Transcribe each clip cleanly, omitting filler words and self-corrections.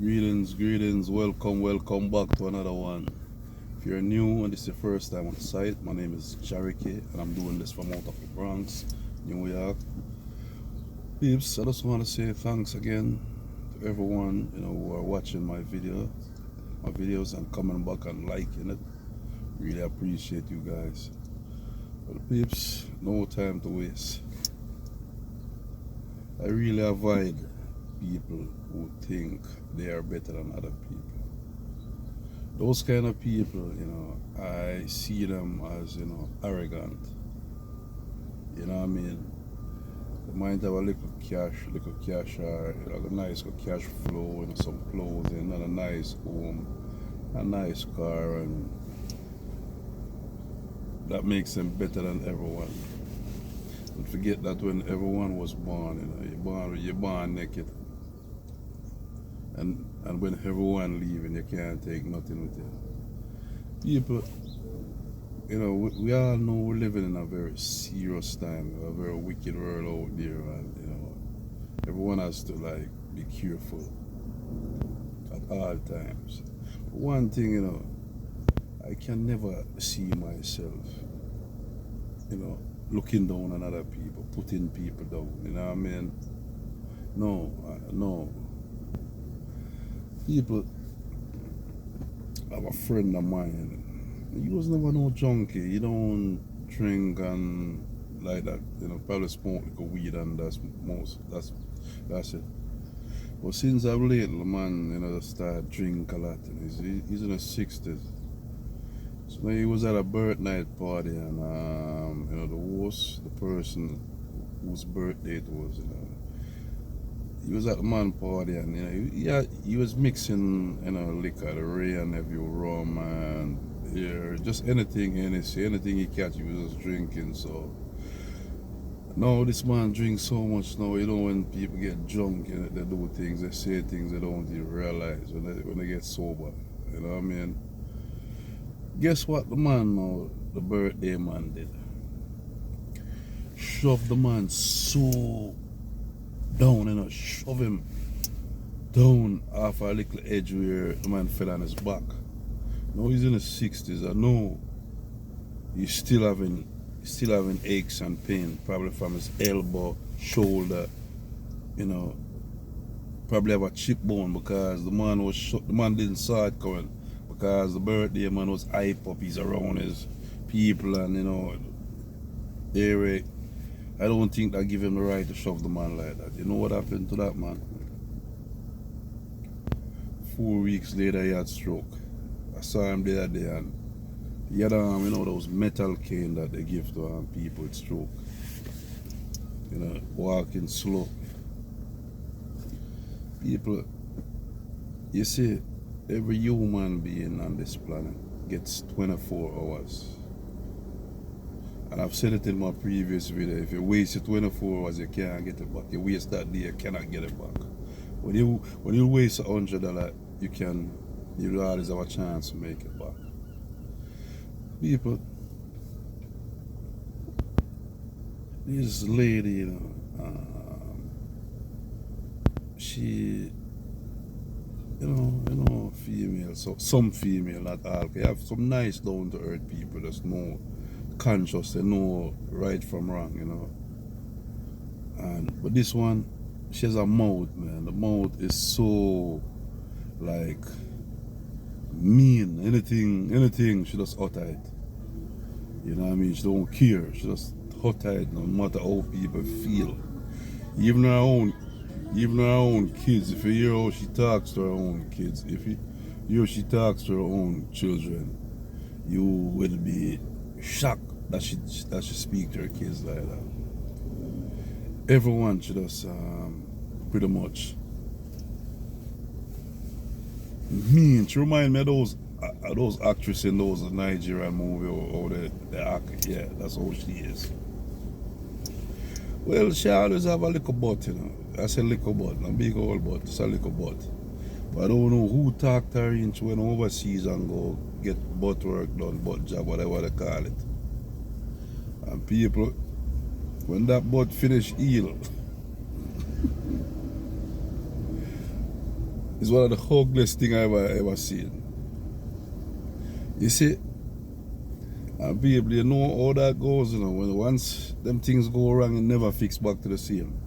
Greetings, welcome back to another one. If you're new and this is your first time on the site, my name is Cherokee and I'm doing this from out of the Bronx, New York. Peeps, I just want to say thanks again to everyone who are watching my videos and coming back and liking it. Really appreciate you guys. But peeps, no time to waste. I really avoid people who think they are better than other people. Those kind of people, I see them as, arrogant. You know what I mean? They might have a little cash, or a nice little cash flow, some clothes, and a nice home, a nice car, and that makes them better than everyone. Don't forget that when everyone was born, you're born naked. And when everyone leaving, you can't take nothing with you. People, we all know we're living in a very serious time, a very wicked world out there, and everyone has to be careful at all times. But one thing, I can never see myself, looking down on other people, putting people down. You know what I mean? No. People, I have a friend of mine. He was never no junkie. He don't drink and like that. Probably smoke like a weed and that's it. But since I've late, the man, start drink a lot. And he's in his 60s. So he was at a birthday party and the person whose birthday it was, he was at the man party and he was mixing liquor, the Ray and Nephew rum and just anything he catch he was just drinking. So now this man drinks so much now. When people get drunk, they do things, they say things they don't even realize when they get sober. You know what I mean? Guess what the man now, the birthday man did? Shove the man so down, shove him down off a little edge where the man fell on his back. Now he's in his 60s. I know he's still having aches and pain, probably from his elbow, shoulder, probably have a chip bone because the man didn't saw it coming because the birthday man was hype up, he's around his people and I don't think that give him the right to shove the man like that. You know what happened to that man? 4 weeks later he had stroke. I saw him the other day and he had those metal cane that they give to people with stroke. Walking slow. People, you see, every human being on this planet gets 24 hours. And I've said it in my previous video, if you waste your 24 hours, you can't get it back. You waste that day, you cannot get it back. When you waste $100, you always have a chance to make it back. People, this lady, she, female, so some female, not all. You have some nice down to earth people, there's no conscious, they know right from wrong, but this one, she has a mouth, man. The mouth is so mean. Anything she just utter it. You know what I mean? She don't care. She just utter it no matter how people feel. Even her own kids. If you hear how she talks to her own kids, if you hear how she talks to her own children, you will be shocked that she speak to her kids like that. Everyone should just pretty much mean. She remind me of those actresses in those Nigerian movie or the act. Yeah, that's how she is. Well, she always have a little butt, I say little butt, not big old butt, it's a little butt. But I don't know who talked her into when overseas and go get butt work done, butt job, whatever they call it. And people, when that butt finish heal, It's one of the ugliest thing I ever seen. You see, and people, you know how that goes, you know, when once them things go wrong, it never fix back to the same.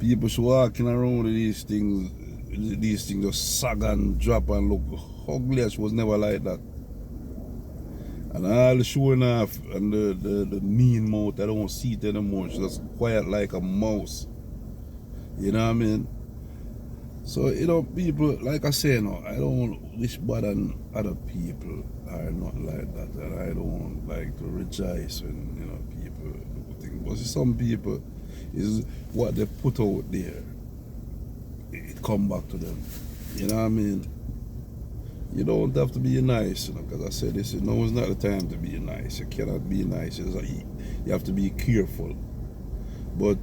People should walking around with these things just sag and drop and look ugly. She was never like that. And all the showing off and the mean mouth, I don't see it anymore. She's just quiet like a mouse. You know what I mean? So, you know, people, like I say, no, I don't wish bad on other people or not like that. And I don't like to rejoice when, you know, people do things. But some people, is what they put out there, it come back to them. You know what I mean? You don't have to be nice, you know, because I said this, no, it's not the time to be nice. You cannot be nice. You have to be careful. But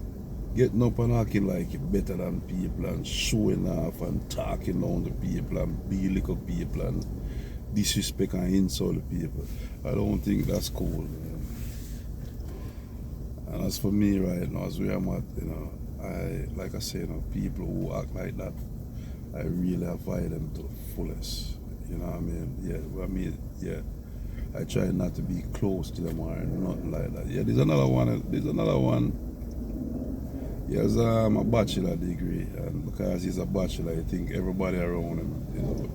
getting up and acting like you're better than people and showing off and talking down to people and belittling people and disrespect and insult people, I don't think that's cool. Man. And as for me right now, as where I'm at, you know, like I say, you know, people who act like that, I really avoid them to the fullest. You know what I mean? Yeah. I try not to be close to them or nothing like that. Yeah, there's another one. He has a bachelor degree, and because he's a bachelor, I think everybody around him, you know,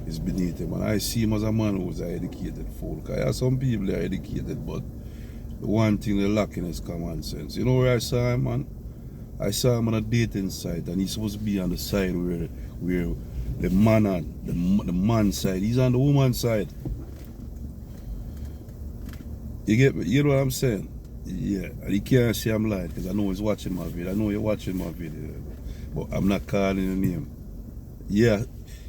is beneath him. And I see him as a man who's an educated fool. Because some people are educated, but the one thing they're lacking is common sense. You know where I saw him, man? I saw him on a dating site, and he's supposed to be on the side where the man on the man's side. He's on the woman's side. You get what I'm saying? Yeah, and he can't say I'm lying because I know he's watching my video. I know you're watching my video, but I'm not calling your name. Yeah,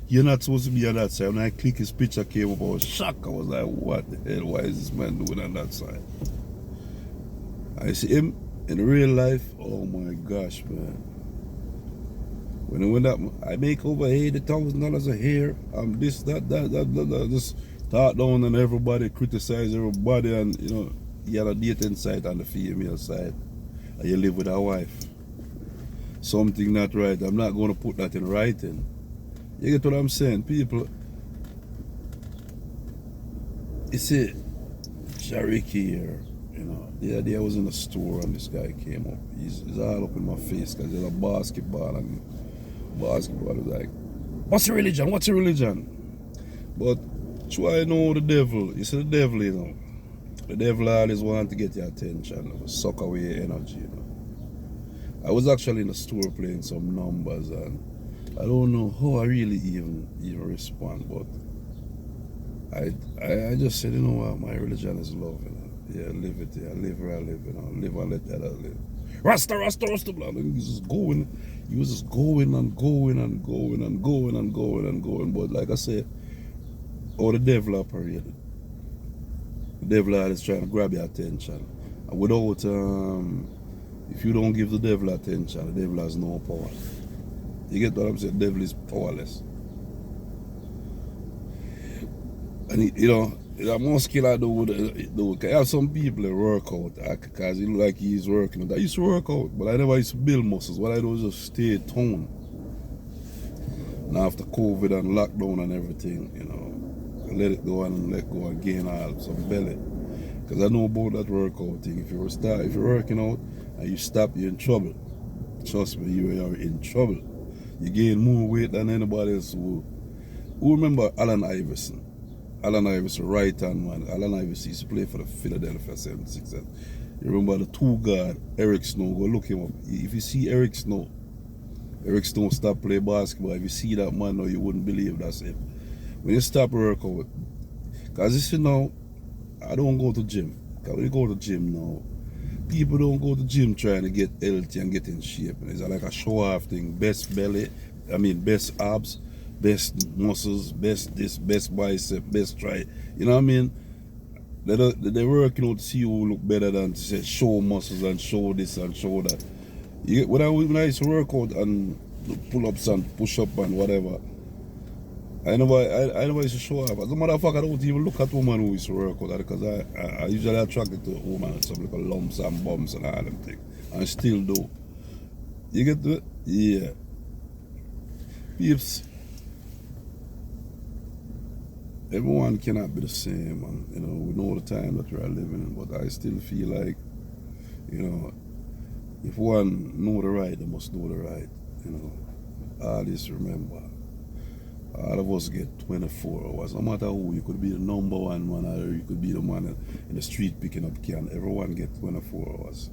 you're not supposed to be on that side. When I click his picture came up, I was shocked. I was like, what the hell? Why is this man doing on that side? I see him in real life. Oh my gosh, man. When I make over $80,000 a year. I'm this, that, just talk down on everybody, criticize everybody, and you know, you have a dating side on the female side, and you live with a wife. Something not right. I'm not going to put that in writing. You get what I'm saying? People, you see, Cherokee here, you know, the other day I was in the store and this guy came up. He's all up in my face because there's a basketball, and basketball is like, what's your religion? What's your religion? But try know the devil. You see the devil, you know. The devil always wants to get your attention, suck away your energy, you know. I was actually in the store playing some numbers, and I don't know how I really even respond, but I just said, you know what, my religion is love, you know. Yeah, live it, yeah, live where I live, you know. Live and let the other live. Rasta, blah. And he was just going and going. But like I said, all the devil operated. The devil is trying to grab your attention. And without, if you don't give the devil attention, the devil has no power. You get what I'm saying? The devil is powerless. And you know, the muscular dude, I have some people that work out because he look like he's working. I used to work out, but I never used to build muscles. What I do is just stay toned. Now after COVID and lockdown and everything, you know, I let it go and gain some belly. Because I know about that workout thing. If you're working out and you stop, you're in trouble. Trust me, you are in trouble. You gain more weight than anybody else who remember Allen Iverson? Allen Iverson, right hand man. Allen Iverson used to play for the Philadelphia 76ers. You remember the two guard, Eric Snow? Go look him up. If you see Eric Snow stop playing basketball. If you see that man now, you wouldn't believe that's him. When you stop workout, because you see now, I don't go to gym. Because when you go to gym now, people don't go to gym trying to get healthy and get in shape. It's like a show-off thing. Best belly, best abs, best muscles, best this, best bicep, best try. You know what I mean? They're working out to see who look better than to say show muscles and show this and show that. When I used to work out and pull ups and push up and whatever, I never used to show up. As a matter of fact, I don't even look at women who used to work out because I usually attracted to women with some little lumps and bumps and all them things. And still do. You get to it? Yeah. Peeps, everyone cannot be the same, and we know the time that we are living in, but I still feel like, you know, if one know the right, they must know the right. Always remember, all of us get 24 hours. No matter who, you could be the number one man, or you could be the man in the street picking up can. Everyone get 24 hours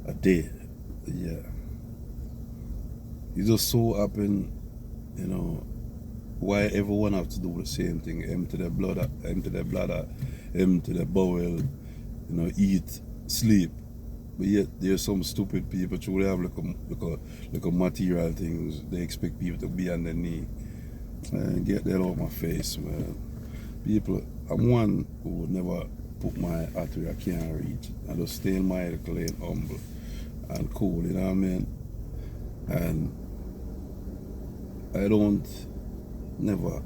a day. Yeah. It just so happen, why everyone have to do the same thing. Empty their bladder, empty their bowel, eat, sleep. But yet there's some stupid people who they have like a material things. They expect people to be on their knee. And get that off my face, man. People, I'm one who would never put my hat where I can't reach. I just stay in my little lane, humble and cool, you know what I mean? And I don't never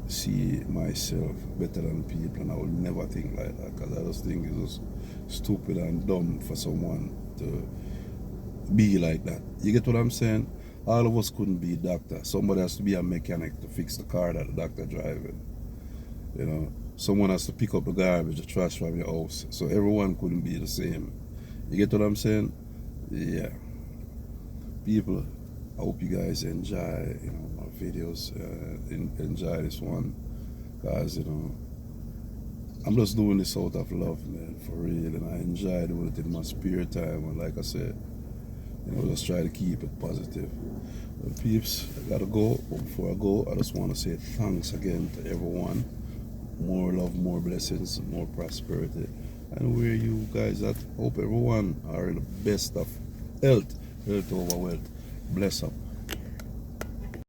see myself better than people, and I will never think like that, because I just think it's just stupid and dumb for someone to be like that. You get what I'm saying? All of us couldn't be a doctor. Somebody has to be a mechanic to fix the car that the doctor driving. Someone has to pick up the garbage, the trash from your house. So everyone couldn't be the same. You get what I'm saying? Yeah. People, I hope you guys enjoy, my videos. Enjoy this one, guys. I'm just doing this out of love, man, for real, and I enjoy doing it in my spare time. And like I said, just try to keep it positive. Well, peeps, I gotta go. But before I go, I just want to say thanks again to everyone. More love, more blessings, more prosperity. And where you guys at, hope everyone are in the best of health over wealth. Bless up.